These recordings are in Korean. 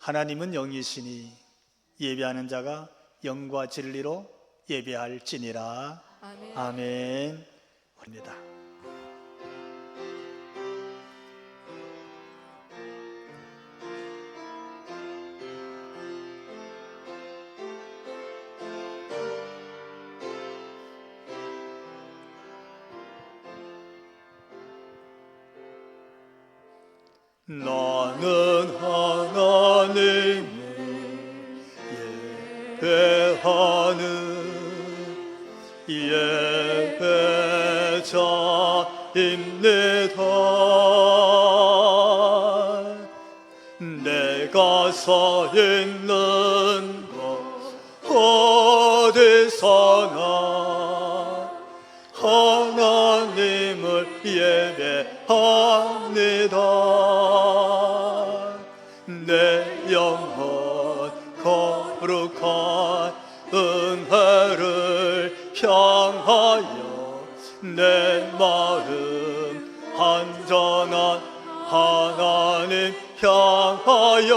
하나님은 영이시니 예배하는 자가 영과 진리로 예배할지니라. 아멘. 아멘. 입니다. 나는 하나님을 예배하는 예배자입니다. 내가 서 있는 곳 어디서나 하나님을 예배합니다. 내 영혼 거룩한 은혜를 향하여 내 마음 안전한 하나님 향하여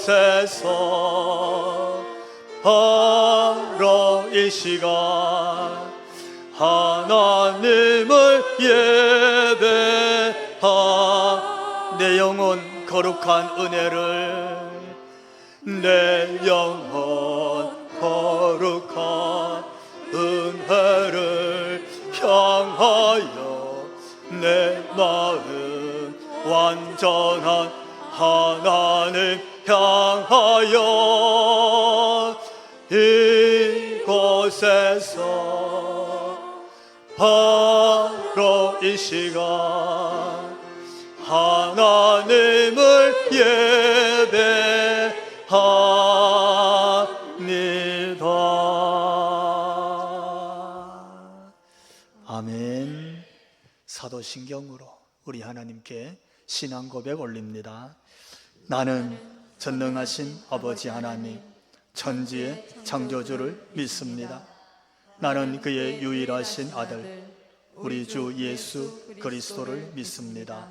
이곳에서 바로 이 시간 하나님을 예배하 내 영혼 거룩한 은혜를 내 영혼 거룩한 은혜를 향하여 내 마음 완전한 하나님 향하여 이곳에서 바로 이 시간 하나님을 예배합니다. 아멘. 사도신경으로 우리 하나님께 신앙 고백 올립니다. 나는 전능하신 아버지 하나님 천지의 창조주를 믿습니다. 나는 그의 유일하신 아들 우리 주 예수 그리스도를 믿습니다.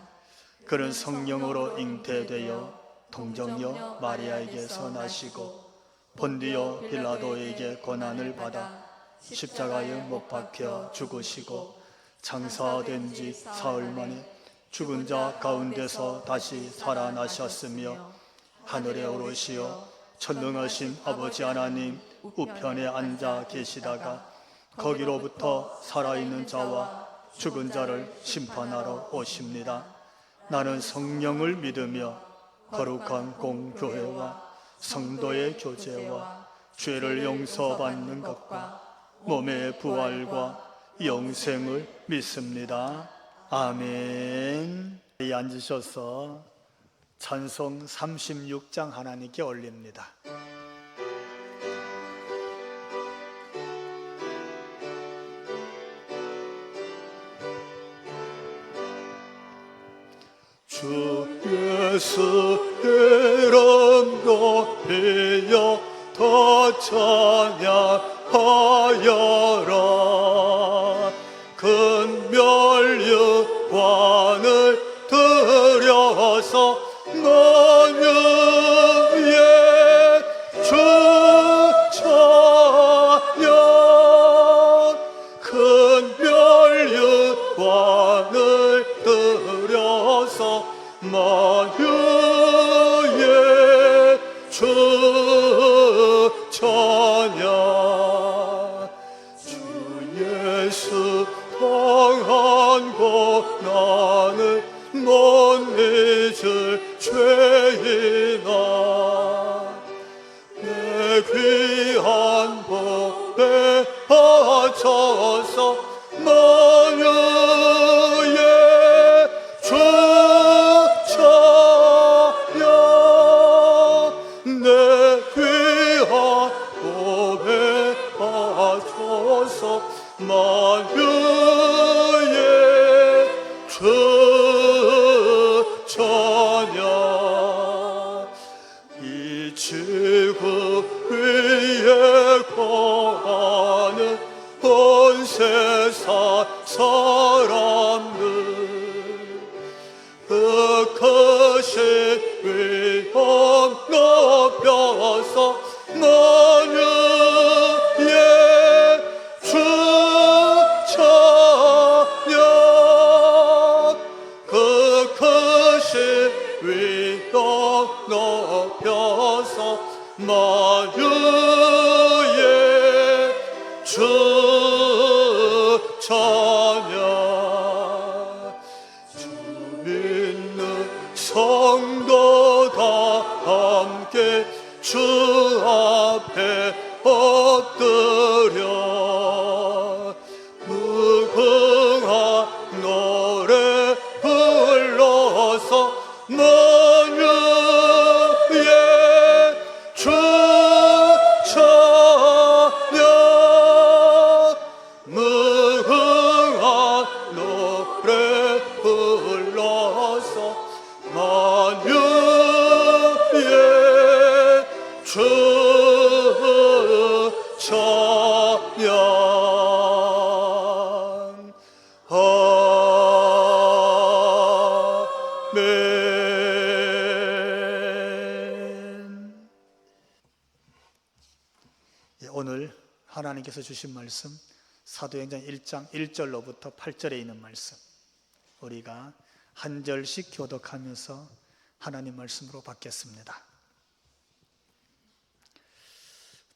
그는 성령으로 잉태되어 동정녀 마리아에게서 나시고 본디오 빌라도에게 고난을 받아 십자가에 못 박혀 죽으시고 장사된 지 사흘 만에 죽은 자 가운데서 다시 살아나셨으며 하늘에 오르시어 전능하신 아버지 하나님 우편에 앉아 계시다가 거기로부터 살아있는 자와 죽은 자를 심판하러 오십니다. 나는 성령을 믿으며 거룩한 공교회와 성도의 교제와 죄를 용서받는 것과 몸의 부활과 영생을 믿습니다. 아멘. 앉으셔서 찬송 36장 하나님께 올립니다. 주 예수 이름 높이여 더 찬양하여라. 큰 멸류관을 들여서 만유의 주 찬양. 큰 멸류관을 들여서 만유의 주 찬양. 주 예수 당한 고난을 못 잊을 죄인아 내 귀한 법에 바쳐서 만유의 주 찬양. 내 귀한 법에 바쳐서 만유의 주 찬양. 이 지구 위에 그 크신 위엄 높여서 만유의 주 찬양 그 크신 위엄 높여서 만유의 주 찬양 주 믿는 성도 다 함께 주 앞에 엎드려 무궁한 노래 불러서 만유의 주 찬양 무궁한 노래 불러서 만유의 주 찬양 아멘. 오늘 하나님께서 주신 말씀 사도행전 1장 1절로부터 8절에 있는 말씀 우리가 한 절씩 교독하면서 하나님 말씀으로 받겠습니다.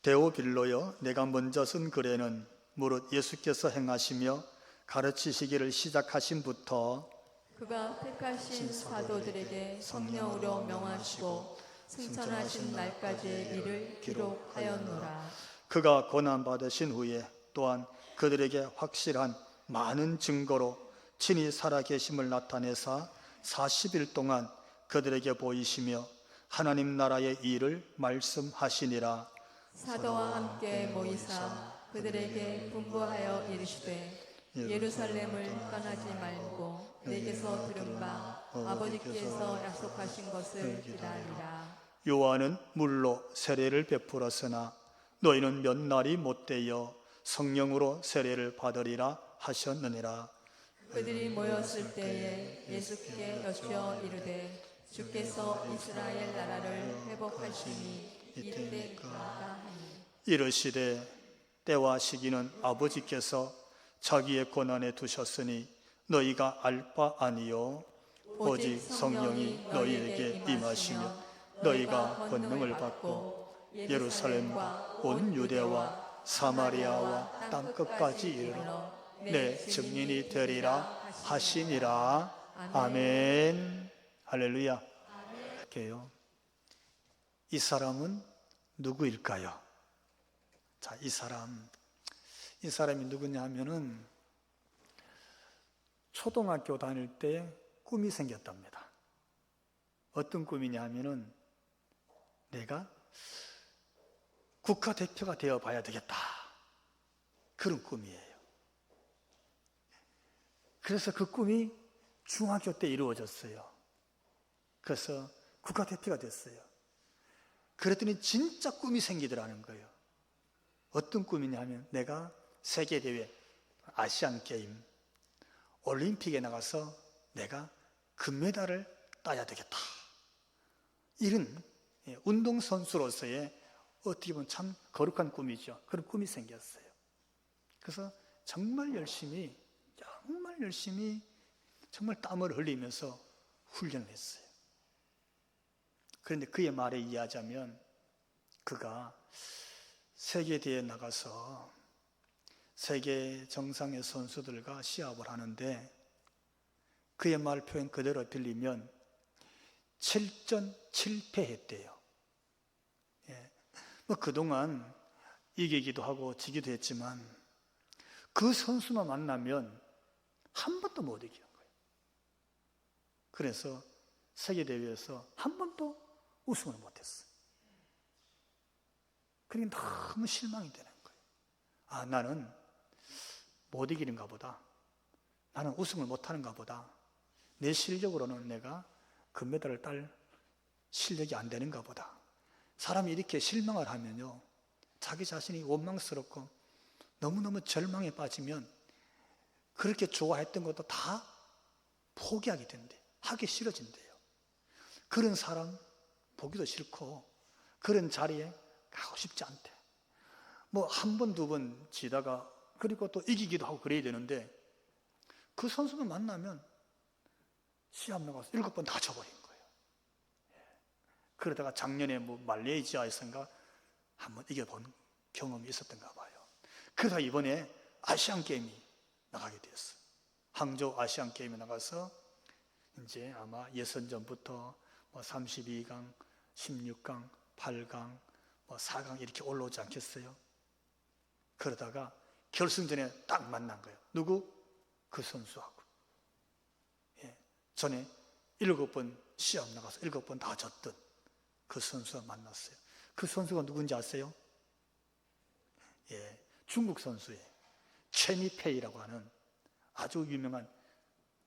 데오빌로여, 내가 먼저 쓴 글에는 무릇 예수께서 행하시며 가르치시기를 시작하신부터 그가 택하신 사도들에게 성령으로 명하시고 승천하신 날까지의 일을 기록하였노라. 그가 고난받으신 후에 또한 그들에게 확실한 많은 증거로 친히 살아계심을 나타내사 40일 동안 그들에게 보이시며 하나님 나라의 일을 말씀하시니라. 사도와 함께 모이사 그들에게 분부하여 이르시되 예루살렘을 떠나지 말고 내게서 들은 바 아버지께서 약속하신 것을 기다리라. 요한은 물로 세례를 베풀었으나 너희는 몇 날이 못되어 성령으로 세례를 받으리라 하셨느니라. 그들이 모였을 때에 예수께 여쭈어 이르되 주께서 이스라엘 나라를 회복하시니 이때가 하니 이르시되 때와 시기는 아버지께서 자기의 권한에 두셨으니 너희가 알 바 아니요 오직 성령이 너희에게 임하시며 너희가 권능을 받고 예루살렘과 온 유대와 사마리아와 땅끝까지 이르러 내 증인이 되리라 하시니라. 아멘. 할렐루야. 할게요. 이 사람은 누구일까요? 자, 이 사람이 누구냐 하면은 초등학교 다닐 때 꿈이 생겼답니다. 어떤 꿈이냐 하면은 내가 국가대표가 되어 봐야 되겠다. 그런 꿈이에요. 그래서 그 꿈이 중학교 때 이루어졌어요. 그래서 국가대표가 됐어요. 그랬더니 진짜 꿈이 생기더라는 거예요. 어떤 꿈이냐 하면 내가 세계대회, 아시안게임, 올림픽에 나가서 내가 금메달을 따야 되겠다. 이런 운동선수로서의 어떻게 보면 참 거룩한 꿈이죠. 그런 꿈이 생겼어요. 그래서 정말 열심히 정말 땀을 흘리면서 훈련을 했어요. 그런데 그의 말에 의하자면 그가 세계대회에 나가서 세계 정상의 선수들과 시합을 하는데 그의 말 표현 그대로 들리면 7전 7패했대요. 그동안 이기기도 하고 지기도 했지만 그 선수만 만나면 한 번도 못 이기는 거예요. 그래서 세계대회에서 한 번도 우승을 못했어요. 그러니까 너무 실망이 되는 거예요. 아, 나는 못 이기는가 보다. 나는 우승을 못하는가 보다. 내 실력으로는 내가 금메달을 딸 실력이 안 되는가 보다. 사람이 이렇게 실망을 하면요, 자기 자신이 원망스럽고 너무너무 절망에 빠지면 그렇게 좋아했던 것도 다 포기하게 된대. 하기 싫어진대요. 그런 사람 보기도 싫고 그런 자리에 가고 싶지 않대. 뭐 한 번, 두 번 지다가 그리고 또 이기기도 하고 그래야 되는데 그 선수만 만나면 시합 나가서 7번 다 져버린 거예요. 그러다가 작년에 뭐 말레이시아에선가 한번 이겨본 경험이 있었던가 봐요. 그러다 이번에 아시안 게임이 나가게 되었어요. 항저우 아시안 게임에 나가서 이제 아마 예선전부터 뭐 32강, 16강, 8강, 뭐 4강 이렇게 올라오지 않겠어요? 그러다가 결승전에 딱 만난 거예요. 누구? 그 선수하고. 전에 7번 시합 나가서 7번 다 졌던 그 선수와 만났어요. 그 선수가 누군지 아세요? 중국 선수의 최니페이라고 하는 아주 유명한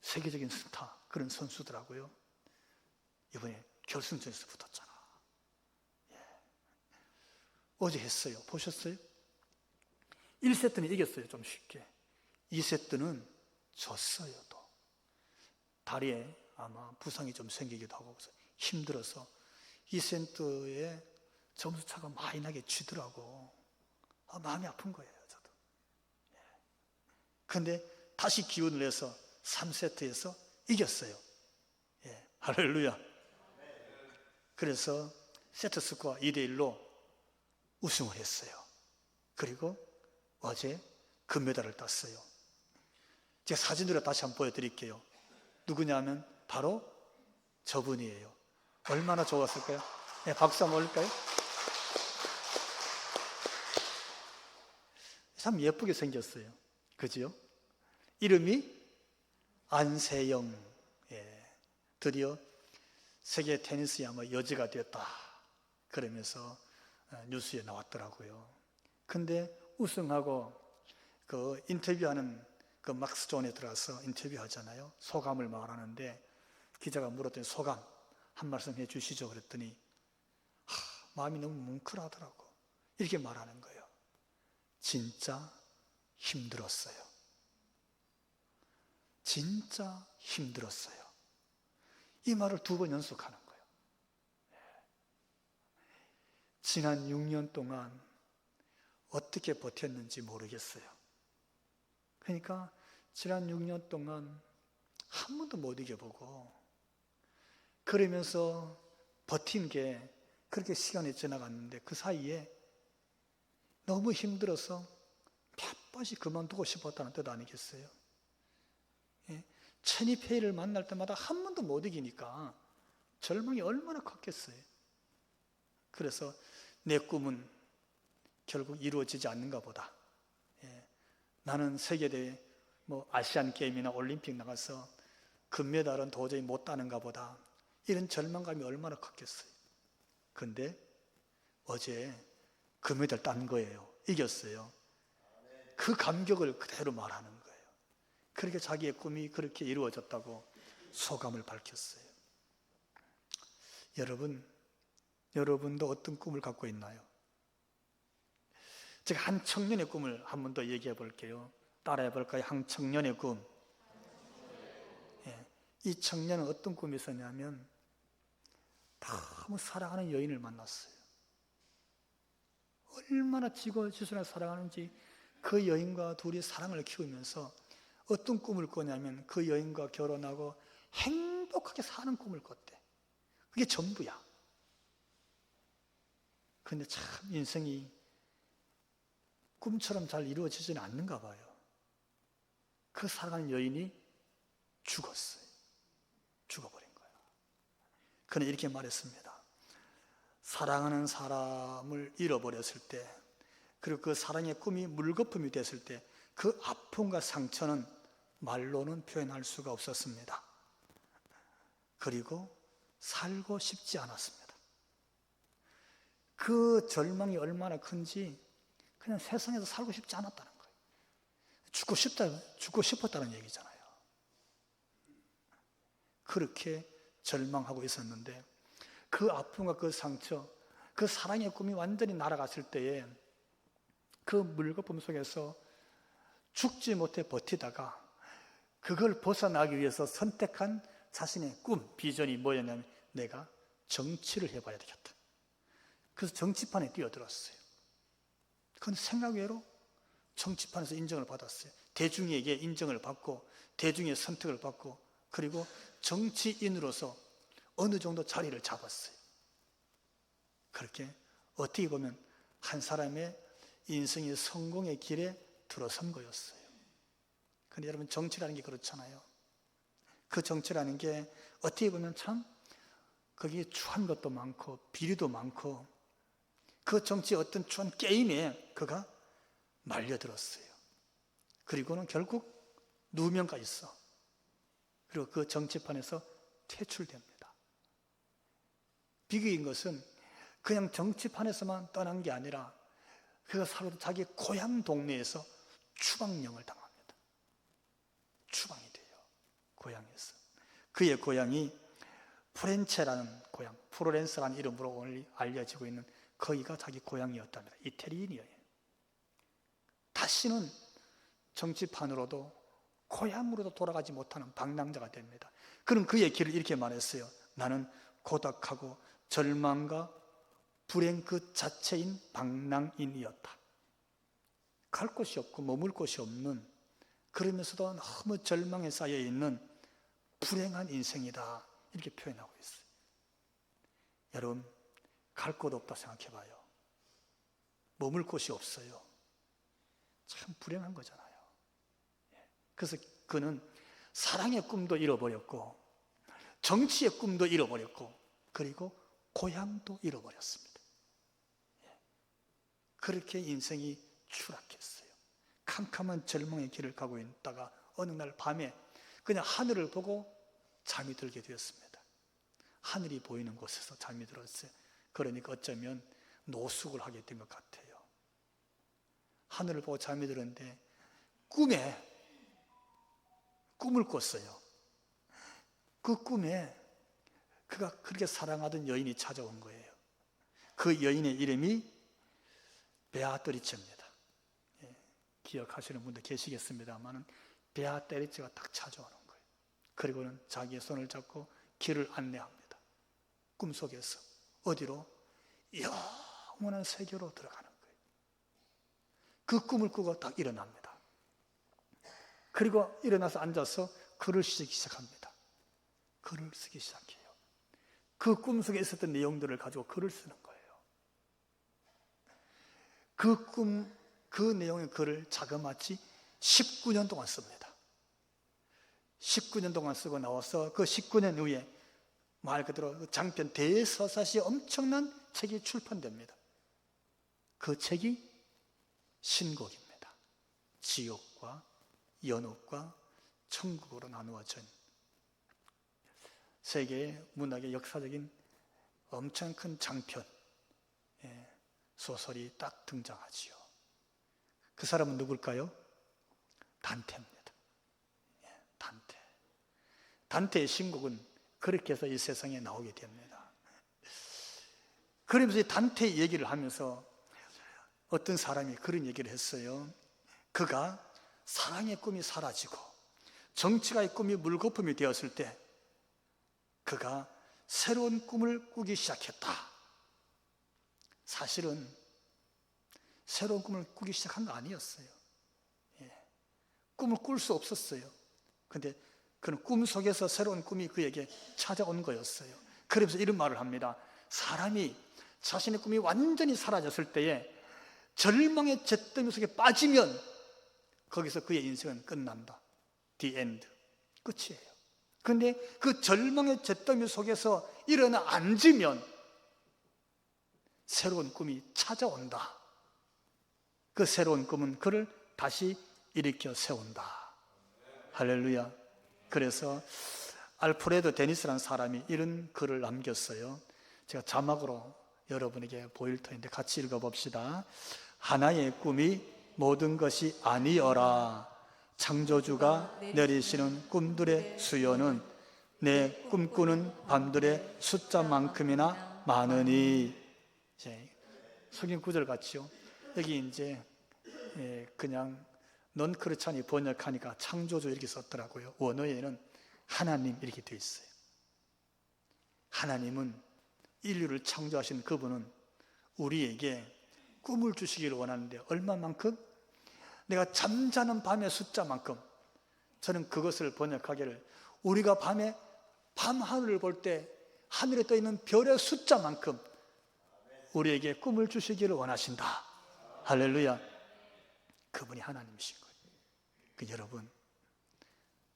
세계적인 스타, 그런 선수더라고요. 이번에 결승전에서 붙었잖아. 어제 했어요. 보셨어요? 1세트는 이겼어요. 좀 쉽게. 2세트는 졌어요. 또 다리에 아마 부상이 좀 생기기도 하고 힘들어서 2세트에 점수 차가 많이 나게 지더라고. 마음이 아픈 거예요. 저도. 그런데 다시 기운을 내서 3세트에서 이겼어요. 할렐루야. 그래서 세트 스코어 2대1로 우승을 했어요. 그리고 어제 금메달을 땄어요. 제가 사진으로 다시 한번 보여드릴게요. 누구냐면 바로 저분이에요. 얼마나 좋았을까요? 박수 한번 올릴까요? 참 예쁘게 생겼어요. 그죠? 이름이 안세영. 드디어 세계 테니스의 아마 여지가 되었다. 그러면서 뉴스에 나왔더라고요. 근데 우승하고 그 인터뷰하는 그 막스존에 들어가서 인터뷰하잖아요. 소감을 말하는데 기자가 물었더니 소감 한 말씀 해 주시죠. 그랬더니 마음이 너무 뭉클하더라고. 이렇게 말하는 거예요. 진짜 힘들었어요. 진짜 힘들었어요. 이 말을 2번 연속하는 거예요. 지난 6년 동안 어떻게 버텼는지 모르겠어요. 그러니까 지난 6년 동안 한 번도 못 이겨보고 그러면서 버틴 게 그렇게 시간이 지나갔는데 그 사이에 너무 힘들어서 몇 번씩 그만두고 싶었다는 뜻 아니겠어요? 체니페이를 만날 때마다 한 번도 못 이기니까 절망이 얼마나 컸겠어요. 그래서 내 꿈은 결국 이루어지지 않는가 보다. 나는 세계대회 뭐 아시안 게임이나 올림픽 나가서 금메달은 도저히 못 따는가 보다. 이런 절망감이 얼마나 컸겠어요. 근데 어제 금메달 딴 거예요. 이겼어요. 그 감격을 그대로 말하는 거예요. 그렇게 자기의 꿈이 그렇게 이루어졌다고 소감을 밝혔어요. 여러분도 어떤 꿈을 갖고 있나요? 제가 한 청년의 꿈을 한 번 더 얘기해 볼게요. 따라해 볼까요? 한 청년의 꿈. 이 청년은 어떤 꿈이 있었냐면 너무 사랑하는 여인을 만났어요. 얼마나 지고지순하게 사랑하는지 그 여인과 둘이 사랑을 키우면서 어떤 꿈을 꿨냐면 그 여인과 결혼하고 행복하게 사는 꿈을 꿨대. 그게 전부야. 그런데 참 인생이 꿈처럼 잘 이루어지지는 않는가 봐요. 그 사랑하는 여인이 죽었어요. 죽어버린 거예요. 그는 이렇게 말했습니다. 사랑하는 사람을 잃어버렸을 때, 그리고 그 사랑의 꿈이 물거품이 됐을 때 그 아픔과 상처는 말로는 표현할 수가 없었습니다. 그리고 살고 싶지 않았습니다. 그 절망이 얼마나 큰지 그냥 세상에서 살고 싶지 않았다는 거예요. 죽고 싶었다는 얘기잖아요. 그렇게 절망하고 있었는데 그 아픔과 그 상처, 그 사랑의 꿈이 완전히 날아갔을 때에 그 물거품 속에서 죽지 못해 버티다가 그걸 벗어나기 위해서 선택한 자신의 꿈, 비전이 뭐였냐면 내가 정치를 해봐야 되겠다. 그래서 정치판에 뛰어들었어요. 그건 생각 외로 정치판에서 인정을 받았어요. 대중에게 인정을 받고 대중의 선택을 받고 그리고 정치인으로서 어느 정도 자리를 잡았어요. 그렇게 어떻게 보면 한 사람의 인생의 성공의 길에 들어선 거였어요. 그런데 여러분, 정치라는 게 그렇잖아요. 그 정치라는 게 어떻게 보면 참 거기에 추한 것도 많고 비리도 많고 그 정치의 어떤 추한 게임에 그가 말려들었어요. 그리고는 결국 누명가 있어. 그리고 그 정치판에서 퇴출됩니다. 비극인 것은 그냥 정치판에서만 떠난 게 아니라 그가 살고 자기 고향 동네에서 추방령을 당합니다. 추방이 돼요. 고향에서. 그의 고향이 프렌체라는 고향, 프로렌스라는 이름으로 오늘 알려지고 있는 거기가 자기 고향이었답니다. 이태리인이에요. 다시는 정치판으로도 고향으로도 돌아가지 못하는 방랑자가 됩니다. 그럼 그의 길을 이렇게 말했어요. 나는 고독하고 절망과 불행 그 자체인 방랑인이었다. 갈 곳이 없고 머물 곳이 없는, 그러면서도 너무 절망에 쌓여있는 불행한 인생이다, 이렇게 표현하고 있어요. 여러분, 갈 곳 없다 생각해봐요. 머물 곳이 없어요. 참 불행한 거잖아요. 그래서 그는 사랑의 꿈도 잃어버렸고 정치의 꿈도 잃어버렸고 그리고 고향도 잃어버렸습니다. 그렇게 인생이 추락했어요. 캄캄한 절망의 길을 가고 있다가 어느 날 밤에 그냥 하늘을 보고 잠이 들게 되었습니다. 하늘이 보이는 곳에서 잠이 들었어요. 그러니까 어쩌면 노숙을 하게 된 것 같아요. 하늘을 보고 잠이 들었는데 꿈에 꿈을 꿨어요. 그 꿈에 그가 그렇게 사랑하던 여인이 찾아온 거예요. 그 여인의 이름이 베아트리체입니다. 기억하시는 분들 계시겠습니다만 베아트리체가 딱 찾아오는 거예요. 그리고는 자기의 손을 잡고 길을 안내합니다. 꿈속에서 어디로? 영원한 세계로 들어가는 거예요. 그 꿈을 꾸고 딱 일어납니다. 그리고 일어나서 앉아서 글을 쓰기 시작합니다. 글을 쓰기 시작해요. 그 꿈속에 있었던 내용들을 가지고 글을 쓰는 거예요. 그 내용의 글을 자그마치 19년 동안 씁니다. 19년 동안 쓰고 나와서 그 19년 후에 말 그대로 장편 대서사시 엄청난 책이 출판됩니다. 그 책이 신곡입니다. 지옥과 연옥과 천국으로 나누어진 세계의 문학의 역사적인 엄청 큰 장편 소설이 딱 등장하지요. 그 사람은 누굴까요? 단테입니다. 단테. 단테의 신곡은 그렇게 해서 이 세상에 나오게 됩니다. 그러면서 단테의 얘기를 하면서 어떤 사람이 그런 얘기를 했어요. 그가 사랑의 꿈이 사라지고 정치가의 꿈이 물거품이 되었을 때 그가 새로운 꿈을 꾸기 시작했다. 사실은 새로운 꿈을 꾸기 시작한 거 아니었어요. 꿈을 꿀 수 없었어요. 그런데 그는 꿈 속에서 새로운 꿈이 그에게 찾아온 거였어요. 그러면서 이런 말을 합니다. 사람이 자신의 꿈이 완전히 사라졌을 때에 절망의 잿더미 속에 빠지면 거기서 그의 인생은 끝난다. The end. 끝이에요. 그런데 그 절망의 잿더미 속에서 일어나 앉으면 새로운 꿈이 찾아온다. 그 새로운 꿈은 그를 다시 일으켜 세운다. 할렐루야. 그래서 알프레드 데니스라는 사람이 이런 글을 남겼어요. 제가 자막으로 여러분에게 보일 터인데 같이 읽어봅시다. 하나의 꿈이 모든 것이 아니어라. 창조주가 내리시는 꿈들의 수요는 내 꿈꾸는 밤들의 숫자만큼이나 많으니. 성경 구절 같죠? 여기 이제 그냥 넌 그렇잖니 번역하니까 창조주 이렇게 썼더라고요. 원어에는 하나님 이렇게 되어 있어요. 하나님은 인류를 창조하신 그분은 우리에게 꿈을 주시기를 원하는데 얼마만큼? 내가 잠자는 밤의 숫자만큼. 저는 그것을 번역하기를 우리가 밤에 밤하늘을 볼 때 하늘에 떠 있는 별의 숫자만큼 우리에게 꿈을 주시기를 원하신다. 할렐루야. 그분이 하나님이신 거예요. 여러분,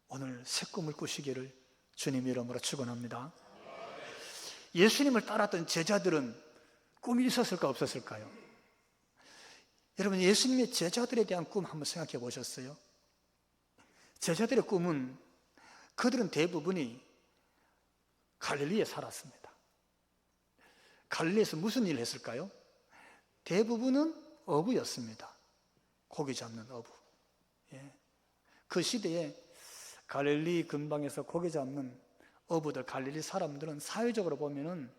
오늘 새 꿈을 꾸시기를 주님 이름으로 축원합니다. 예수님을 따랐던 제자들은 꿈이 있었을까 없었을까요? 여러분, 예수님의 제자들에 대한 꿈 한번 생각해 보셨어요? 제자들의 꿈은 그들은 대부분이 갈릴리에 살았습니다. 갈릴리에서 무슨 일을 했을까요? 대부분은 어부였습니다. 고기 잡는 어부. 그 시대에 갈릴리 근방에서 고기 잡는 어부들, 갈릴리 사람들은 사회적으로 보면은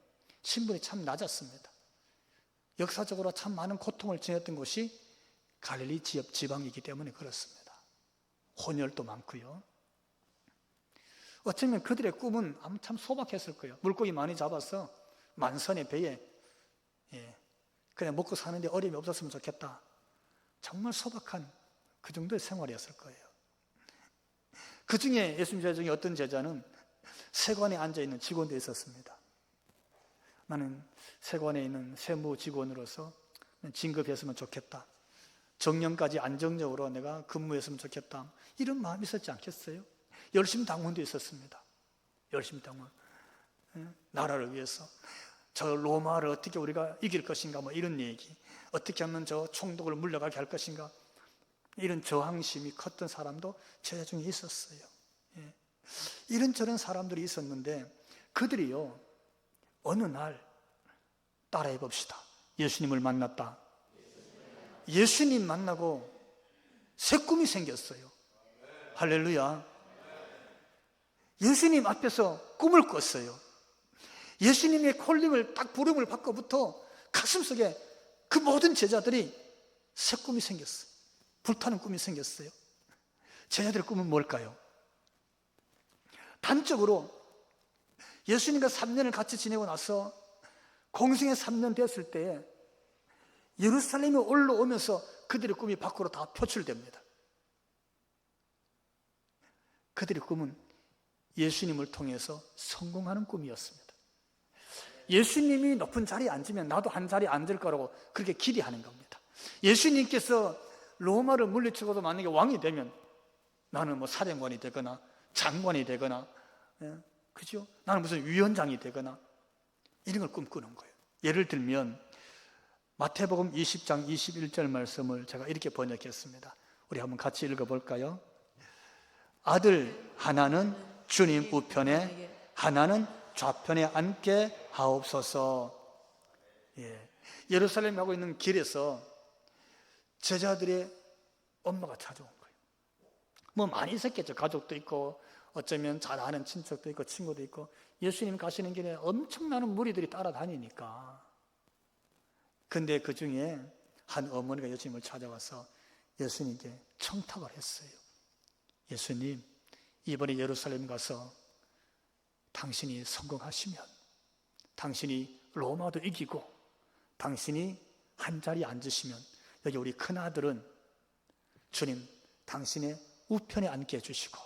신분이 참 낮았습니다. 역사적으로 참 많은 고통을 지녔던 곳이 갈릴리 지방이기 때문에 그렇습니다. 혼혈도 많고요. 어쩌면 그들의 꿈은 아마 참 소박했을 거예요. 물고기 많이 잡아서 만선의 배에 그냥 먹고 사는데 어려움이 없었으면 좋겠다. 정말 소박한 그 정도의 생활이었을 거예요. 그 중에 예수님 제자 중에 어떤 제자는 세관에 앉아있는 직원도 있었습니다. 나는 세관에 있는 세무 직원으로서 진급했으면 좋겠다. 정년까지 안정적으로 내가 근무했으면 좋겠다. 이런 마음이 있었지 않겠어요? 열심 당원도 있었습니다. 열심 당원. 나라를 위해서. 저 로마를 어떻게 우리가 이길 것인가, 뭐 이런 얘기. 어떻게 하면 저 총독을 물러가게 할 것인가. 이런 저항심이 컸던 사람도 제자 중에 있었어요. 이런저런 사람들이 있었는데 그들이요, 어느 날 따라해 봅시다. 예수님을 만났다. 예수님 만나고 새 꿈이 생겼어요. 할렐루야. 예수님 앞에서 꿈을 꿨어요. 예수님의 콜링을 딱 부름을 받고부터 가슴속에 그 모든 제자들이 새 꿈이 생겼어요. 불타는 꿈이 생겼어요. 제자들의 꿈은 뭘까요? 단적으로 예수님과 3년을 같이 지내고 나서 공생의 3년 됐을 때 예루살렘에 올라오면서 그들의 꿈이 밖으로 다 표출됩니다. 그들의 꿈은 예수님을 통해서 성공하는 꿈이었습니다. 예수님이 높은 자리에 앉으면 나도 한 자리에 앉을 거라고 그렇게 기대하는 겁니다. 예수님께서 로마를 물리치고도 만약에 왕이 되면 나는 뭐 사령관이 되거나 장관이 되거나, 그죠? 나는 무슨 위원장이 되거나 이런 걸 꿈꾸는 거예요. 예를 들면 마태복음 20장 21절 말씀을 제가 이렇게 번역했습니다. 우리 한번 같이 읽어볼까요? 아들 하나는 주님 우편에 하나는 좌편에 앉게 하옵소서. 예루살렘 가고 있는 길에서 제자들의 엄마가 찾아온 거예요. 뭐 많이 있었겠죠. 가족도 있고 어쩌면 잘 아는 친척도 있고 친구도 있고. 예수님 가시는 길에 엄청나는 무리들이 따라다니니까. 근데 그 중에 한 어머니가 예수님을 찾아와서 예수님께 청탁을 했어요. 예수님, 이번에 예루살렘 가서 당신이 성공하시면, 당신이 로마도 이기고 당신이 한 자리에 앉으시면 여기 우리 큰아들은 주님 당신의 우편에 앉게 해주시고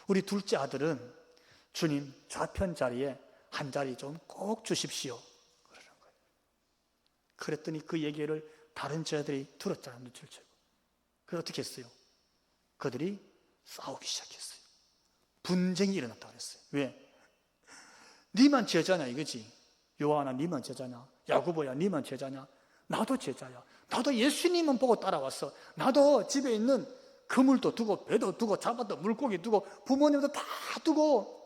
우리 둘째 아들은 주님 좌편 자리에 한 자리 좀 꼭 주십시오. 그러는 거예요. 그랬더니 그 얘기를 다른 제자들이 들었잖아요. 눈치를 채고. 그래서 어떻게 했어요? 그들이 싸우기 시작했어요. 분쟁이 일어났다 그랬어요. 왜? 니만 제자냐 이거지. 요한아 니만 제자냐, 야고보야 니만 제자냐, 나도 제자야. 나도 예수님만 보고 따라왔어. 나도 집에 있는 그물도 두고 배도 두고 잡았던 물고기 두고 부모님도 다 두고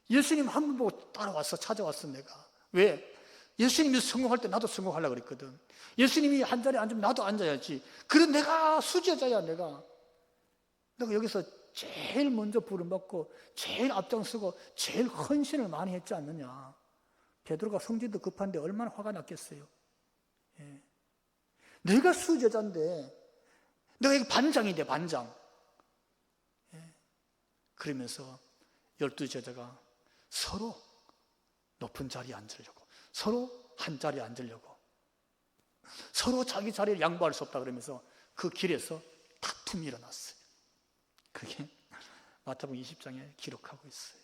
예수님 한 분 보고 따라왔어. 찾아왔어 내가. 왜? 예수님이 성공할 때 나도 성공하려고 그랬거든. 예수님이 한 자리에 앉으면 나도 앉아야지. 그래 내가 수제자야. 내가 여기서 제일 먼저 부름받고 제일 앞장서고 제일 헌신을 많이 했지 않느냐. 베드로가 성질도 급한데 얼마나 화가 났겠어요. 내가 수제자인데 내가 이게 반장이 돼. 반장. 그러면서 12 제자가 서로 높은 자리에 앉으려고, 서로 한 자리에 앉으려고, 서로 자기 자리를 양보할 수 없다 그러면서 그 길에서 다툼이 일어났어요. 그게 마태복음 20장에 기록하고 있어요.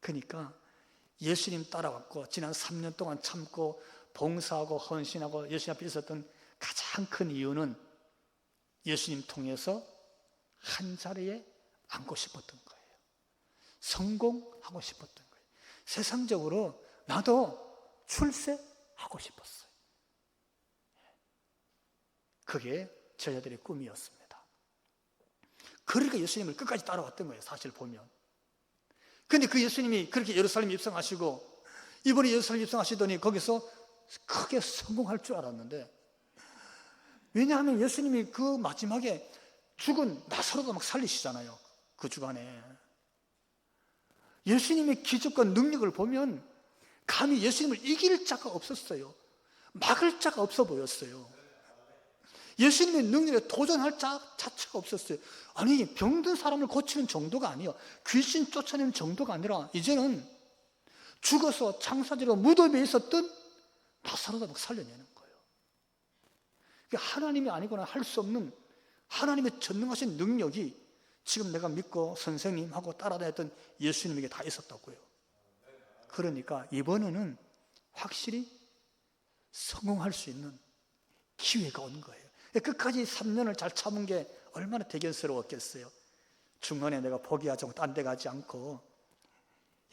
그러니까 예수님 따라왔고 지난 3년 동안 참고 봉사하고 헌신하고 예수님 앞에 있었던 가장 큰 이유는 예수님 통해서 한 자리에 앉고 싶었던 거예요. 성공하고 싶었던 거예요. 세상적으로 나도 출세하고 싶었어요. 그게 제자들의 꿈이었습니다. 그러니까 예수님을 끝까지 따라왔던 거예요, 사실 보면. 근데 그 예수님이 그렇게 예루살렘 입성하시고 이번에 예루살렘 입성하시더니 거기서 크게 성공할 줄 알았는데, 왜냐하면 예수님이 그 마지막에 죽은 나사로도 막 살리시잖아요. 그 주간에 예수님의 기적과 능력을 보면 감히 예수님을 이길 자가 없었어요. 막을 자가 없어 보였어요. 예수님의 능력에 도전할 자 자체가 없었어요. 아니, 병든 사람을 고치는 정도가 아니에요. 귀신 쫓아내는 정도가 아니라 이제는 죽어서 장사지로 무덤에 있었던 나사로도 막 살려내는 거예요. 하나님이 아니거나 할 수 없는 하나님의 전능하신 능력이 지금 내가 믿고 선생님하고 따라다녔던 예수님에게 다 있었다고요. 그러니까 이번에는 확실히 성공할 수 있는 기회가 온 거예요. 끝까지 3년을 잘 참은 게 얼마나 대견스러웠겠어요. 중간에 내가 포기하지 않고 딴 데 가지 않고,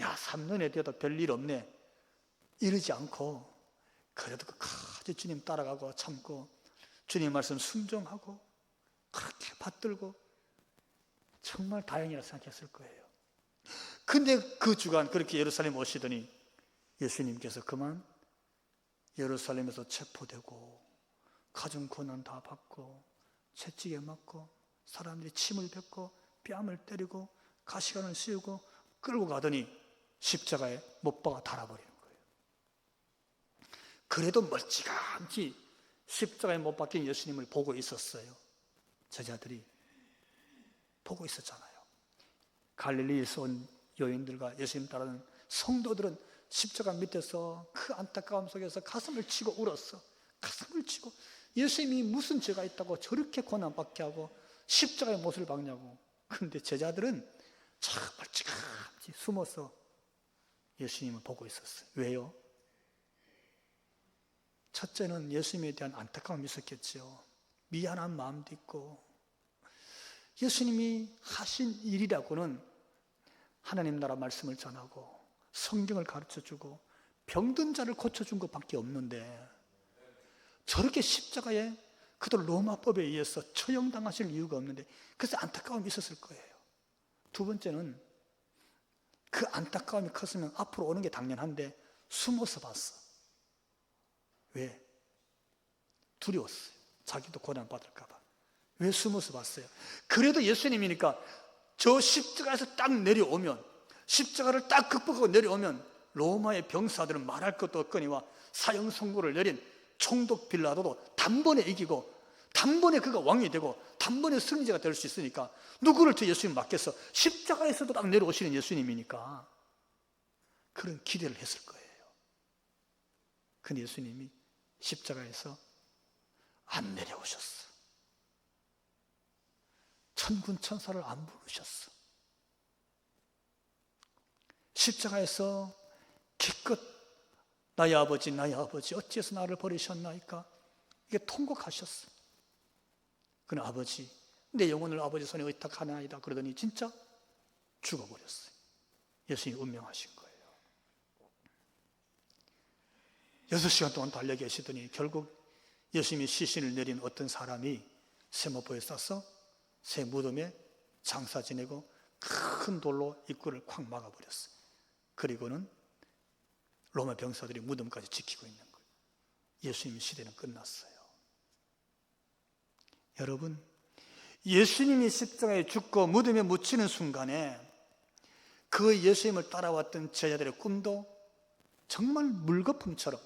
야 3년에 돼도 별일 없네 이러지 않고, 그래도 끝까지 주님 따라가고 참고 주님 말씀 순종하고 그렇게 받들고 정말 다행이라 생각했을 거예요. 근데 그 주간 그렇게 예루살렘 오시더니 예수님께서 그만 예루살렘에서 체포되고 가정 고난 다 받고 채찍에 맞고 사람들이 침을 뱉고 뺨을 때리고 가시관을 씌우고 끌고 가더니 십자가에 못 박아 달아버리는 거예요. 그래도 멀찌감치 십자가에 못 박힌 예수님을 보고 있었어요. 제자들이 보고 있었잖아요. 갈릴리에서 온 여인들과 예수님 따르는 성도들은 십자가 밑에서 그 안타까움 속에서 가슴을 치고 울었어. 가슴을 치고 예수님이 무슨 죄가 있다고 저렇게 고난받게 하고 십자가에 못을 박냐고. 그런데 제자들은 참 멀찌감치 숨어서 예수님을 보고 있었어요. 왜요? 첫째는 예수님에 대한 안타까움이 있었겠죠. 미안한 마음도 있고, 예수님이 하신 일이라고는 하나님 나라 말씀을 전하고 성경을 가르쳐주고 병든 자를 고쳐준 것밖에 없는데 저렇게 십자가에, 그도 로마법에 의해서 처형당하실 이유가 없는데, 그래서 안타까움이 있었을 거예요. 두 번째는 그 안타까움이 컸으면 앞으로 오는 게 당연한데 숨어서 봤어. 왜? 두려웠어요. 자기도 고난받을까 봐. 왜 숨어서 봤어요? 그래도 예수님이니까 저 십자가에서 딱 내려오면, 십자가를 딱 극복하고 내려오면 로마의 병사들은 말할 것도 없거니와 사형 선고를 내린 총독 빌라도도 단번에 이기고 단번에 그가 왕이 되고 단번에 승리자가 될 수 있으니까 누구를 저 예수님 맡겠어? 십자가에서도 딱 내려오시는 예수님이니까 그런 기대를 했을 거예요. 근데 예수님이 십자가에서 안 내려오셨어. 천군 천사를 안 부르셨어. 십자가에서 기껏 나의 아버지 어찌해서 나를 버리셨나이까, 이게 통곡하셨어. 그는 아버지, 내 영혼을 아버지 손에 의탁하나이다 그러더니 진짜 죽어버렸어요. 예수님이 운명하신 거예요. 6시간 동안 달려 계시더니 결국 예수님이 시신을 내린 어떤 사람이 세모포에 싸서 새 무덤에 장사 지내고 큰 돌로 입구를 콱 막아버렸어요. 그리고는 로마 병사들이 무덤까지 지키고 있는 거예요. 예수님의 시대는 끝났어요. 여러분, 예수님이 십자가에 죽고 무덤에 묻히는 순간에 그 예수님을 따라왔던 제자들의 꿈도 정말 물거품처럼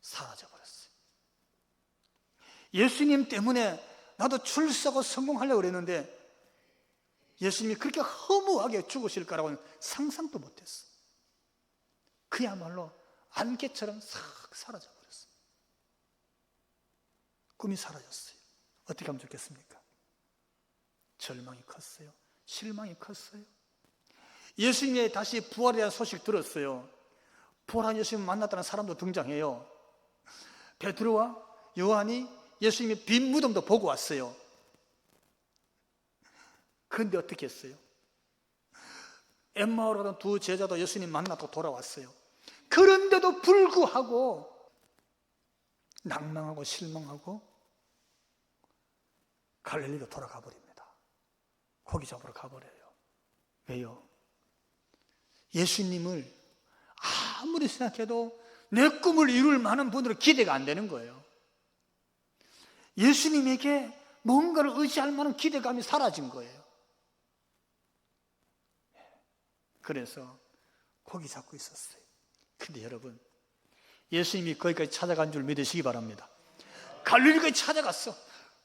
사라져버렸어요. 예수님 때문에 나도 출세하고 성공하려고 그랬는데 예수님이 그렇게 허무하게 죽으실 거라고는 상상도 못했어. 그야말로 안개처럼 싹 사라져버렸어. 꿈이 사라졌어요. 어떻게 하면 좋겠습니까? 절망이 컸어요. 실망이 컸어요. 예수님의 다시 부활에 대한 소식 들었어요. 부활한 예수님 만났다는 사람도 등장해요. 베드로와 요한이 예수님의 빈 무덤도 보고 왔어요. 그런데 어떻게 했어요? 엠마오로 가던 두 제자도 예수님 만나고 돌아왔어요. 그런데도 불구하고 낭망하고 실망하고 갈릴리로 돌아가 버립니다. 고기 잡으러 가버려요. 왜요? 예수님을 아무리 생각해도 내 꿈을 이룰 만한 분으로 기대가 안 되는 거예요. 예수님에게 뭔가를 의지할 만한 기대감이 사라진 거예요. 그래서 고기 잡고 있었어요. 근데 여러분, 예수님이 거기까지 찾아간 줄 믿으시기 바랍니다. 갈릴리까지 찾아갔어.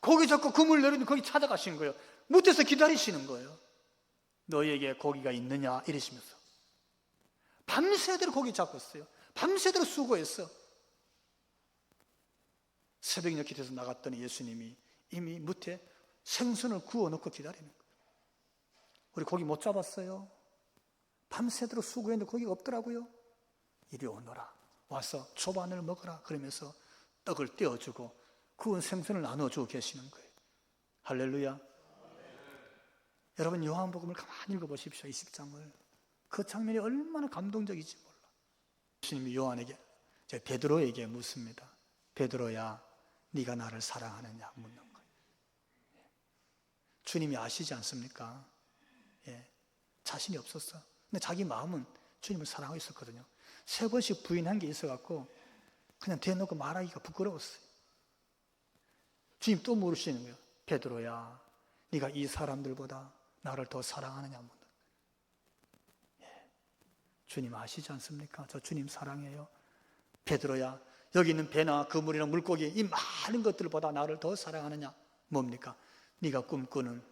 고기 잡고 그물 내리는데 거기 찾아가신 거예요. 못해서 기다리시는 거예요. 너희에게 고기가 있느냐 이러시면서 밤새도록 고기 잡고 있어요. 밤새도록 수고했어. 새벽 이렇게 돼서 나갔더니 예수님이 이미 무태 생선을 구워놓고 기다리는 거예요. 우리 고기 못 잡았어요. 밤새도록 수고했는데 고기가 없더라고요. 이리 오너라. 와서 초반을 먹어라. 그러면서 떡을 떼어주고 구운 생선을 나눠주고 계시는 거예요. 할렐루야. 여러분, 요한복음을 가만히 읽어보십시오. 20장을. 그 장면이 얼마나 감동적인지 몰라. 예수님이 요한에게, 베드로에게 묻습니다. 베드로야, 네가 나를 사랑하느냐 묻는 거예요. 주님이 아시지 않습니까? 자신이 없었어. 근데 자기 마음은 주님을 사랑하고 있었거든요. 3번씩 부인한 게 있어갖고 그냥 대놓고 말하기가 부끄러웠어요. 주님 또 물으시는 거예요. 베드로야, 네가 이 사람들보다 나를 더 사랑하느냐 묻는 거예요. 주님 아시지 않습니까? 저 주님 사랑해요. 베드로야, 여기 있는 배나 그물이나 물고기 이 많은 것들보다 나를 더 사랑하느냐? 뭡니까? 네가 꿈꾸는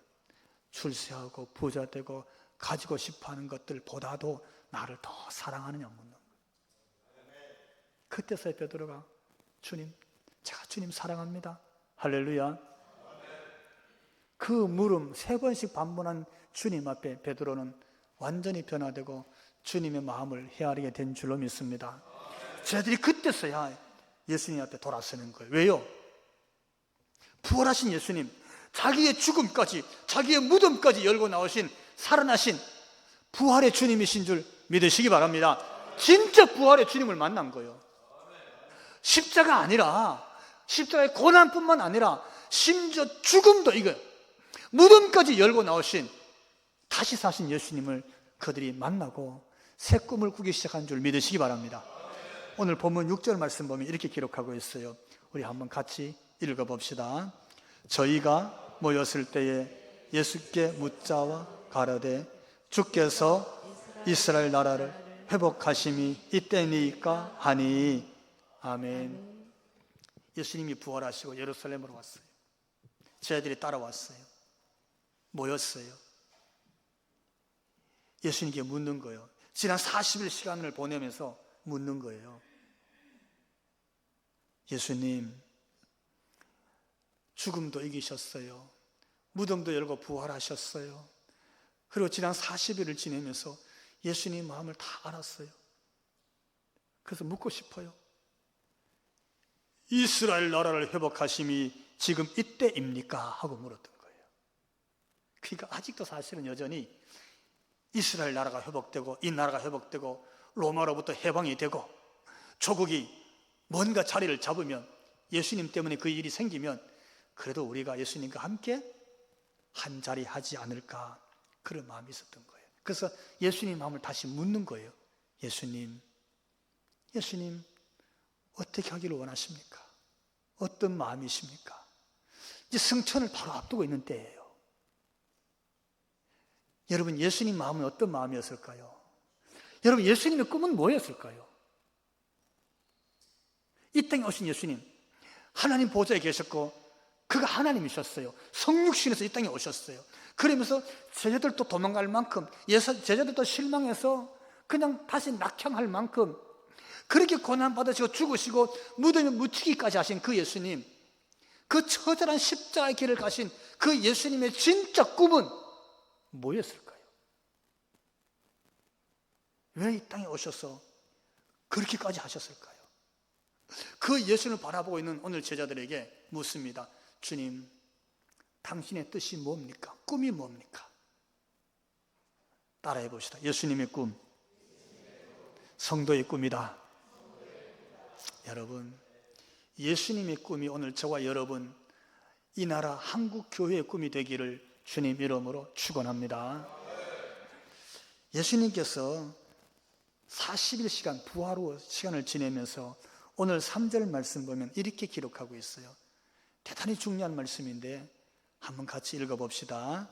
출세하고 부자 되고 가지고 싶어하는 것들보다도 나를 더 사랑하느냐 묻는 거예요. 그때서야 베드로가 주님, 제가 주님 사랑합니다. 할렐루야. 그 물음 3번씩 반복한 주님 앞에 베드로는 완전히 변화되고 주님의 마음을 헤아리게 된 줄로 믿습니다. 저희들이 그때서야 예수님 앞에 돌아서는 거예요. 왜요? 부활하신 예수님, 자기의 죽음까지, 자기의 무덤까지 열고 나오신 살아나신 부활의 주님이신 줄 믿으시기 바랍니다. 진짜 부활의 주님을 만난 거예요. 십자가 아니라, 십자가의 고난뿐만 아니라 심지어 죽음도, 이거 무덤까지 열고 나오신 다시 사신 예수님을 그들이 만나고 새 꿈을 꾸기 시작한 줄 믿으시기 바랍니다. 오늘 본문 6절 말씀 보면 이렇게 기록하고 있어요. 우리 한번 같이 읽어봅시다. 저희가 모였을 때에 예수께 묻자와 가라되 주께서 이스라엘 나라를 회복하심이 이때니까 하니. 아멘. 예수님이 부활하시고 예루살렘으로 왔어요. 저희들이 따라왔어요. 모였어요. 예수님께 묻는 거예요. 지난 40일 시간을 보내면서 묻는 거예요. 예수님, 죽음도 이기셨어요. 무덤도 열고 부활하셨어요. 그리고 지난 40일을 지내면서 예수님 마음을 다 알았어요. 그래서 묻고 싶어요. 이스라엘 나라를 회복하심이 지금 이때입니까? 하고 물었던 거예요. 그러니까 아직도 사실은 여전히 이스라엘 나라가 회복되고 이 나라가 회복되고 로마로부터 해방이 되고 조국이 뭔가 자리를 잡으면, 예수님 때문에 그 일이 생기면 그래도 우리가 예수님과 함께 한 자리 하지 않을까, 그런 마음이 있었던 거예요. 그래서 예수님 마음을 다시 묻는 거예요. 예수님 어떻게 하기를 원하십니까? 어떤 마음이십니까? 이제 승천을 바로 앞두고 있는 때예요. 여러분, 예수님 마음은 어떤 마음이었을까요? 여러분, 예수님의 꿈은 뭐였을까요? 이 땅에 오신 예수님, 하나님 보좌에 계셨고 그가 하나님이셨어요. 성육신에서 이 땅에 오셨어요. 그러면서 제자들도 도망갈 만큼, 제자들도 실망해서 그냥 다시 낙향할 만큼 그렇게 고난받으시고 죽으시고 무덤에 묻히기까지 하신 그 예수님, 그 처절한 십자가의 길을 가신 그 예수님의 진짜 꿈은 뭐였을까요? 왜 이 땅에 오셔서 그렇게까지 하셨을까요? 그 예수님을 바라보고 있는 오늘 제자들에게 묻습니다. 주님, 당신의 뜻이 뭡니까? 꿈이 뭡니까? 따라해 봅시다. 예수님의 꿈, 성도의 꿈이다. 여러분, 예수님의 꿈이 오늘 저와 여러분, 이 나라 한국 교회의 꿈이 되기를 주님 이름으로 축원합니다. 예수님께서 40일시간 부활 후 시간을 지내면서 오늘 3절 말씀 보면 이렇게 기록하고 있어요. 대단히 중요한 말씀인데 한번 같이 읽어봅시다.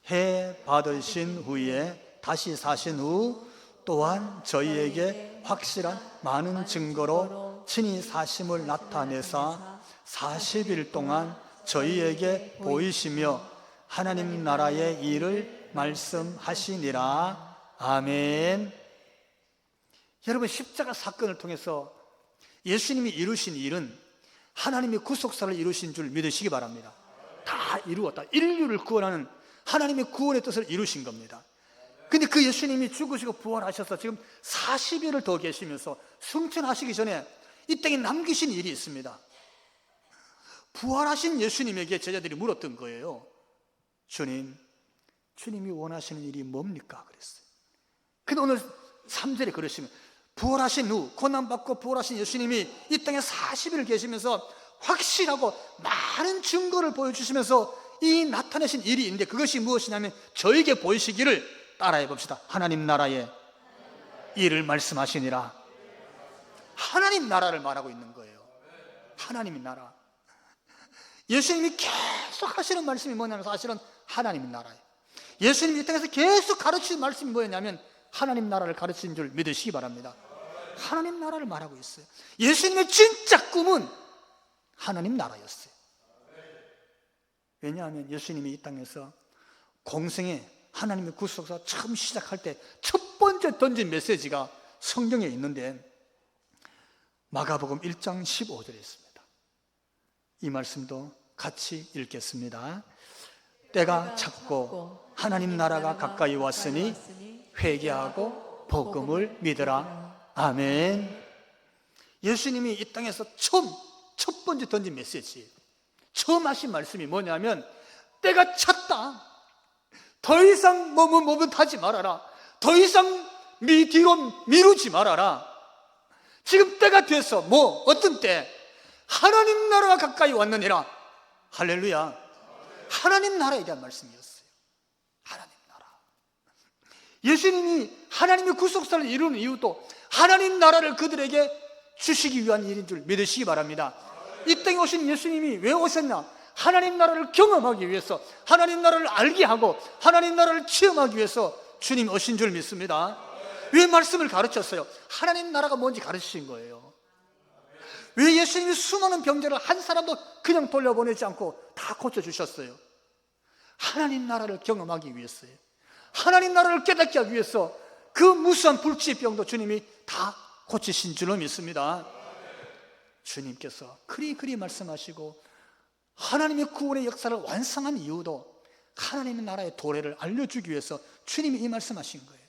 해 받으신 후에 다시 사신 후 또한 저희에게 확실한 많은 증거로 친히 사심을 나타내사 40일 동안 저희에게 보이시며 하나님 나라의 일을 말씀하시니라. 아멘. 여러분, 십자가 사건을 통해서 예수님이 이루신 일은 하나님의 구속사를 이루신 줄 믿으시기 바랍니다. 다 이루었다. 인류를 구원하는 하나님의 구원의 뜻을 이루신 겁니다. 근데 그 예수님이 죽으시고 부활하셔서 지금 40일을 더 계시면서 승천하시기 전에 이 땅에 남기신 일이 있습니다. 부활하신 예수님에게 제자들이 물었던 거예요. 주님이 원하시는 일이 뭡니까? 그랬어요. 근데 오늘 3절에 그러시면 부활하신 후 고난받고 부활하신 예수님이 이 땅에 40일을 계시면서 확실하고 많은 증거를 보여주시면서 이 나타내신 일이 있는데 그것이 무엇이냐면 저에게 보이시기를 따라해 봅시다. 하나님 나라의 일을 말씀하시니라. 하나님 나라를 말하고 있는 거예요. 하나님의 나라. 예수님이 계속 하시는 말씀이 뭐냐면 사실은 하나님 나라예요. 예수님이 이 땅에서 계속 가르치는 말씀이 뭐였냐면 하나님 나라를 가르치는 줄 믿으시기 바랍니다. 하나님 나라를 말하고 있어요. 예수님의 진짜 꿈은 하나님 나라였어요. 왜냐하면 예수님이 이 땅에서 공생에 하나님의 구속사 처음 시작할 때 첫 번째 던진 메시지가 성경에 있는데 마가복음 1장 15절에 있습니다. 이 말씀도 같이 읽겠습니다. 때가 찼고 하나님 나라가 가까이 왔으니 회개하고 복음을 믿으라. 아멘. 예수님이 이 땅에서 첫 번째 던진 메시지, 처음 하신 말씀이 뭐냐면 때가 찼다. 더 이상 머뭇하지 말아라. 더 이상 뒤로 미루지 말아라. 지금 때가 됐어. 어떤 때? 하나님 나라가 가까이 왔느니라. 할렐루야. 하나님 나라에 대한 말씀이었어요. 하나님 나라. 예수님이 하나님의 구속사를 이루는 이유도 하나님 나라를 그들에게 주시기 위한 일인 줄 믿으시기 바랍니다. 이 땅에 오신 예수님이 왜 오셨나? 하나님 나라를 경험하기 위해서, 하나님 나라를 알게 하고 하나님 나라를 체험하기 위해서 주님 오신 줄 믿습니다. 왜 말씀을 가르쳤어요? 하나님 나라가 뭔지 가르치신 거예요. 왜 예수님이 수많은 병자를 한 사람도 그냥 돌려보내지 않고 다 고쳐주셨어요? 하나님 나라를 경험하기 위해서요. 하나님 나라를 깨닫게 하기 위해서 그 무수한 불치의 병도 주님이 다 고치신 줄로 믿습니다. 주님께서 그리 말씀하시고 하나님의 구원의 역사를 완성한 이유도 하나님의 나라의 도래를 알려주기 위해서 주님이 이 말씀하신 거예요.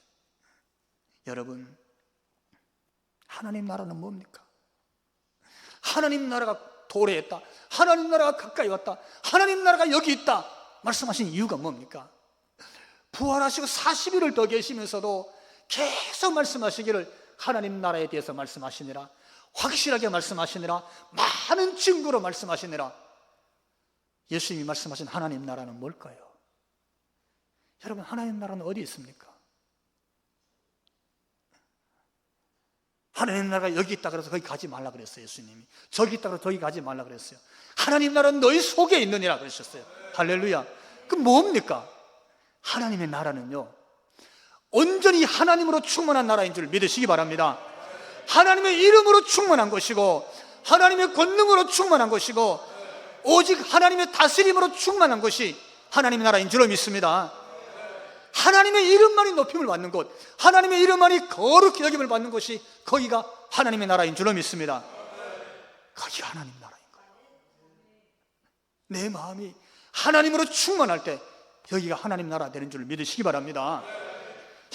여러분, 하나님 나라는 뭡니까? 하나님 나라가 도래했다, 하나님 나라가 가까이 왔다, 하나님 나라가 여기 있다 말씀하신 이유가 뭡니까? 부활하시고 40일을 더 계시면서도 계속 말씀하시기를 하나님 나라에 대해서 말씀하시니라, 확실하게 말씀하시니라, 많은 증거로 말씀하시니라. 예수님이 말씀하신 하나님 나라는 뭘까요? 여러분, 하나님 나라는 어디 있습니까? 하나님 나라가 여기 있다 그래서 거기 가지 말라 그랬어요. 예수님이 저기 있다 그래서 저기 가지 말라 그랬어요. 하나님 나라는 너희 속에 있느니라 그러셨어요. 할렐루야. 그럼 뭡니까? 하나님의 나라는요, 온전히 하나님으로 충만한 나라인 줄 믿으시기 바랍니다. 하나님의 이름으로 충만한 것이고 하나님의 권능으로 충만한 것이고 오직 하나님의 다스림으로 충만한 것이 하나님의 나라인 줄로 믿습니다. 하나님의 이름만이 높임을 받는 곳, 하나님의 이름만이 거룩히 여김을 받는 곳이 거기가 하나님의 나라인 줄로 믿습니다. 거기가 하나님 나라인 거예요. 내 마음이 하나님으로 충만할 때 여기가 하나님 나라 되는 줄 믿으시기 바랍니다.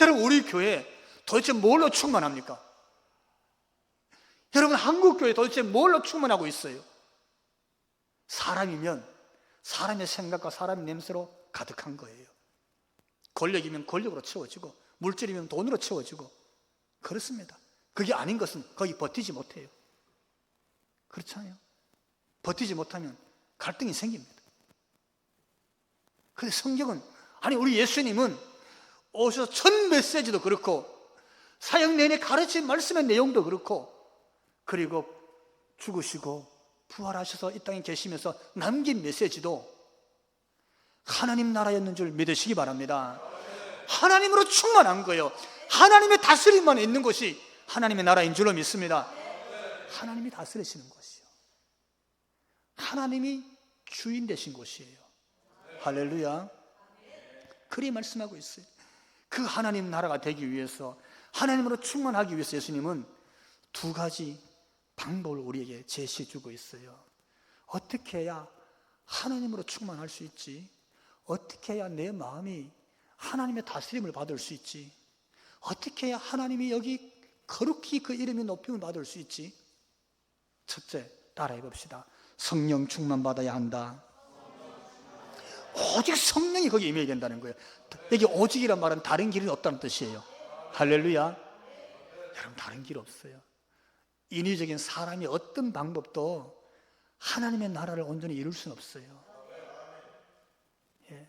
여러분, 우리 교회 도대체 뭘로 충만합니까? 여러분, 한국 교회 도대체 뭘로 충만하고 있어요? 사람이면 사람의 생각과 사람의 냄새로 가득한 거예요. 권력이면 권력으로 채워지고, 물질이면 돈으로 채워지고, 그렇습니다. 그게 아닌 것은 거기 버티지 못해요. 그렇잖아요. 버티지 못하면 갈등이 생깁니다. 그런데 성경은, 아니 우리 예수님은 오셔서 첫 메시지도 그렇고 사역 내내 가르친 말씀의 내용도 그렇고, 그리고 죽으시고 부활하셔서 이 땅에 계시면서 남긴 메시지도 하나님 나라였는 줄 믿으시기 바랍니다. 하나님으로 충만한 거예요. 하나님의 다스림만 있는 것이 하나님의 나라인 줄로 믿습니다. 하나님이 다스리시는 곳이요, 하나님이 주인 되신 곳이에요. 할렐루야. 그리 말씀하고 있어요. 그 하나님 나라가 되기 위해서, 하나님으로 충만하기 위해서 예수님은 두 가지 방법을 우리에게 제시해주고 있어요. 어떻게 해야 하나님으로 충만할 수 있지? 어떻게 해야 내 마음이 하나님의 다스림을 받을 수 있지? 어떻게 해야 하나님이 여기 거룩히 그 이름이 높임을 받을 수 있지? 첫째, 따라해 봅시다. 성령 충만 받아야 한다. 오직 성령이 거기에 임해야 된다는 거예요. 여기 오직이란 말은 다른 길은 없다는 뜻이에요. 할렐루야. 여러분, 다른 길 없어요. 인위적인 사람이 어떤 방법도 하나님의 나라를 온전히 이룰 수는 없어요. 예.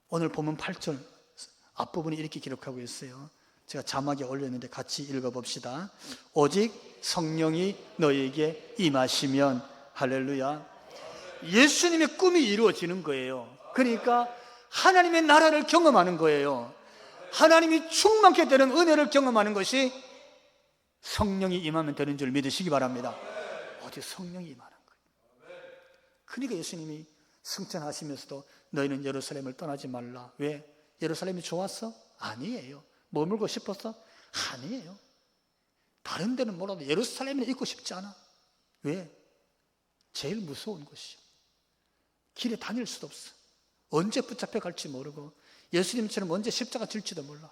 오늘 본문 8절 앞부분이 이렇게 기록하고 있어요. 제가 자막에 올렸는데 같이 읽어봅시다. 오직 성령이 너에게 임하시면, 할렐루야. 예수님의 꿈이 이루어지는 거예요. 그러니까 하나님의 나라를 경험하는 거예요. 하나님이 충만케 되는 은혜를 경험하는 것이 성령이 임하면 되는 줄 믿으시기 바랍니다. 어디 성령이 임하는 거예요. 그러니까 예수님이 승천하시면서도 너희는 예루살렘을 떠나지 말라. 왜? 예루살렘이 좋았어? 아니에요. 머물고 싶었어? 아니에요. 다른 데는 몰라도 예루살렘에 있고 싶지 않아. 왜? 제일 무서운 곳이요. 길에 다닐 수도 없어. 언제 붙잡혀 갈지 모르고, 예수님처럼 언제 십자가 질지도 몰라.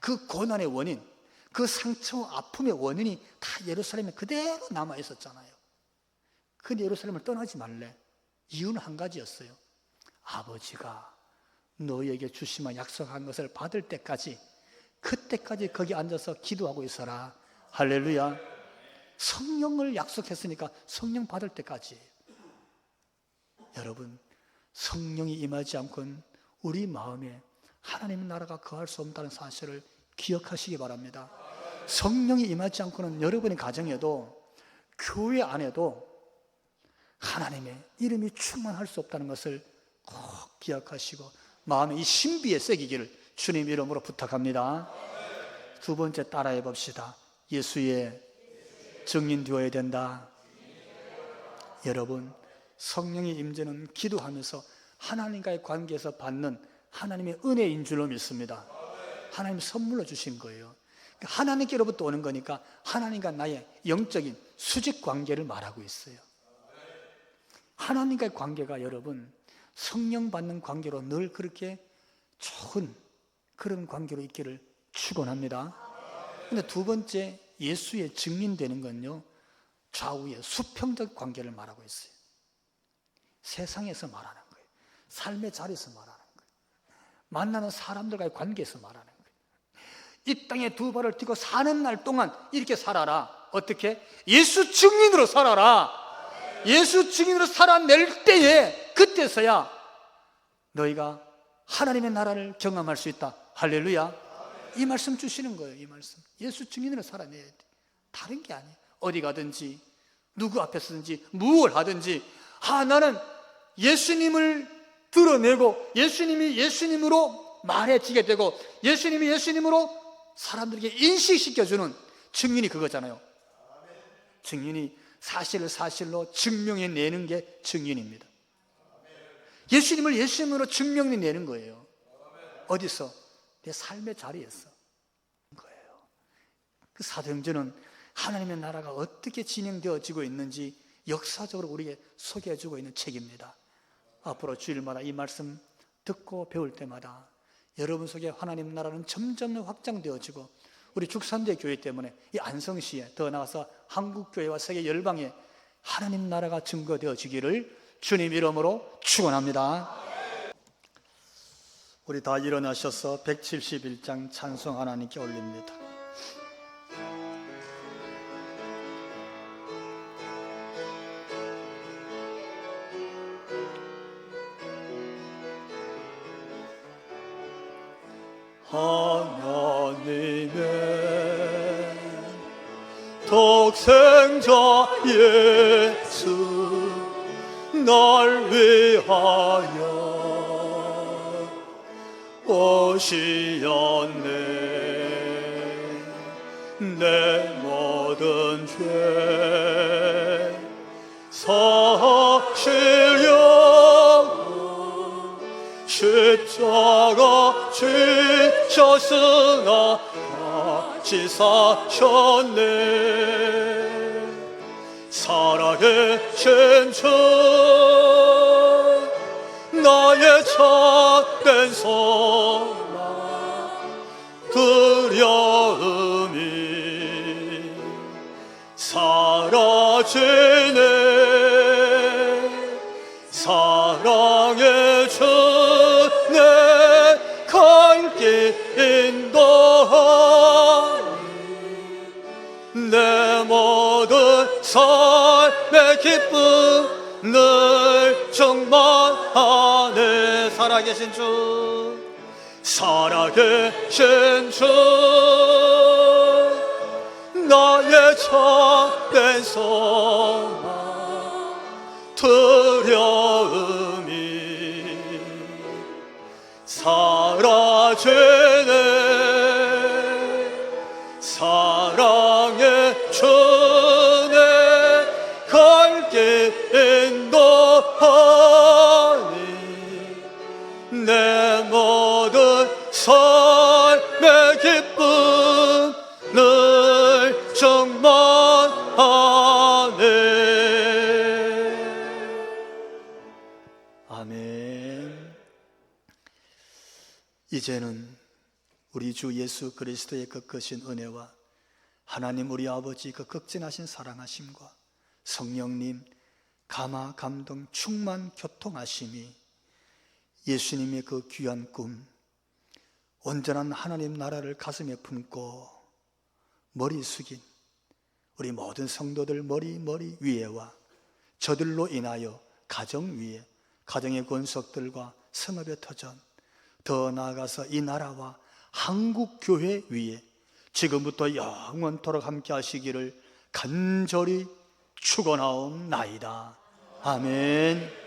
그 고난의 원인, 그 상처와 아픔의 원인이 다 예루살렘에 그대로 남아 있었잖아요. 근데 예루살렘을 떠나지 말래. 이유는 한 가지였어요. 아버지가 너희에게 주시마 약속한 것을 받을 때까지, 그때까지 거기 앉아서 기도하고 있어라. 할렐루야. 성령을 약속했으니까 성령 받을 때까지. 여러분, 성령이 임하지 않고는 우리 마음에 하나님의 나라가 거할 수 없다는 사실을 기억하시기 바랍니다. 성령이 임하지 않고는 여러분의 가정에도, 교회 안에도 하나님의 이름이 충만할 수 없다는 것을 꼭 기억하시고 마음에 이 신비에 새기기를 주님 이름으로 부탁합니다. 두 번째, 따라해 봅시다. 예수의 증인 되어야 된다. 여러분, 성령의 임재는 기도하면서 하나님과의 관계에서 받는 하나님의 은혜인 줄로 믿습니다. 하나님 선물로 주신 거예요. 하나님께로부터 오는 거니까 하나님과 나의 영적인 수직 관계를 말하고 있어요. 하나님과의 관계가 여러분, 성령 받는 관계로 늘 그렇게 좋은 그런 관계로 있기를 축원합니다. 근데 두 번째, 예수의 증인되는 건요, 좌우의 수평적 관계를 말하고 있어요. 세상에서 말하는 거예요. 삶의 자리에서 말하는 거예요. 만나는 사람들과의 관계에서 말하는 거예요. 이 땅에 두 발을 딛고 사는 날 동안 이렇게 살아라. 어떻게? 예수 증인으로 살아라. 예수 증인으로 살아낼 때에, 그때서야 너희가 하나님의 나라를 경험할 수 있다. 할렐루야. 이 말씀 주시는 거예요. 이 말씀. 예수 증인으로 살아내야 돼. 다른 게 아니에요. 어디 가든지 누구 앞에 서든지 무엇을 하든지, 나는 예수님을 드러내고 예수님이 예수님으로 말해지게 되고 예수님이 예수님으로 사람들에게 인식시켜주는 증인이 그거잖아요. 증인이 사실을 사실로 증명해내는 게 증인입니다. 예수님을 예수님으로 증명이 내는 거예요. 어디서? 내 삶의 자리에서 거예요. 그 사도행전은 하나님의 나라가 어떻게 진행되어지고 있는지 역사적으로 우리에게 소개해주고 있는 책입니다. 앞으로 주일마다 이 말씀 듣고 배울 때마다 여러분 속에 하나님 나라는 점점 확장되어지고, 우리 죽산대 교회 때문에 이 안성시에, 더 나아가서 한국교회와 세계 열방에 하나님 나라가 증거되어지기를 주님 이름으로 축원합니다. 우리 다 일어나셔서 171장 찬송 하나님께 올립니다. 하나님의 독생자 예수 날 위하여 오시었네. 내 모든 죄 사시려고 십자가 지셨으나 다시 사셨네. 살아계신 주 나의 참된 소망 두려움이 사라지네. 사랑의 주 내 갈 길 인도하니 내 모든 삶의 기쁨을 충만하네. 살아계신 주, 살아계신 주 나의 참된 소망 두려움이 사라지네. 사랑의 주 내 갈 길 인도하니 내 모든 삶의 기쁨을 충만하네. 아멘. 이제는 우리 주 예수 그리스도의 그 크신 은혜와 하나님 우리 아버지 그 극진하신 사랑하심과 성령님 감화 감동 충만 교통하심이 예수님의 그 귀한 꿈, 온전한 하나님 나라를 가슴에 품고 머리 숙인 우리 모든 성도들 머리 위에와 저들로 인하여 가정 위에, 가정의 권속들과 성읍의 터전, 더 나아가서 이 나라와 한국교회 위에 지금부터 영원토록 함께 하시기를 간절히 축원하옵나이다. 아멘.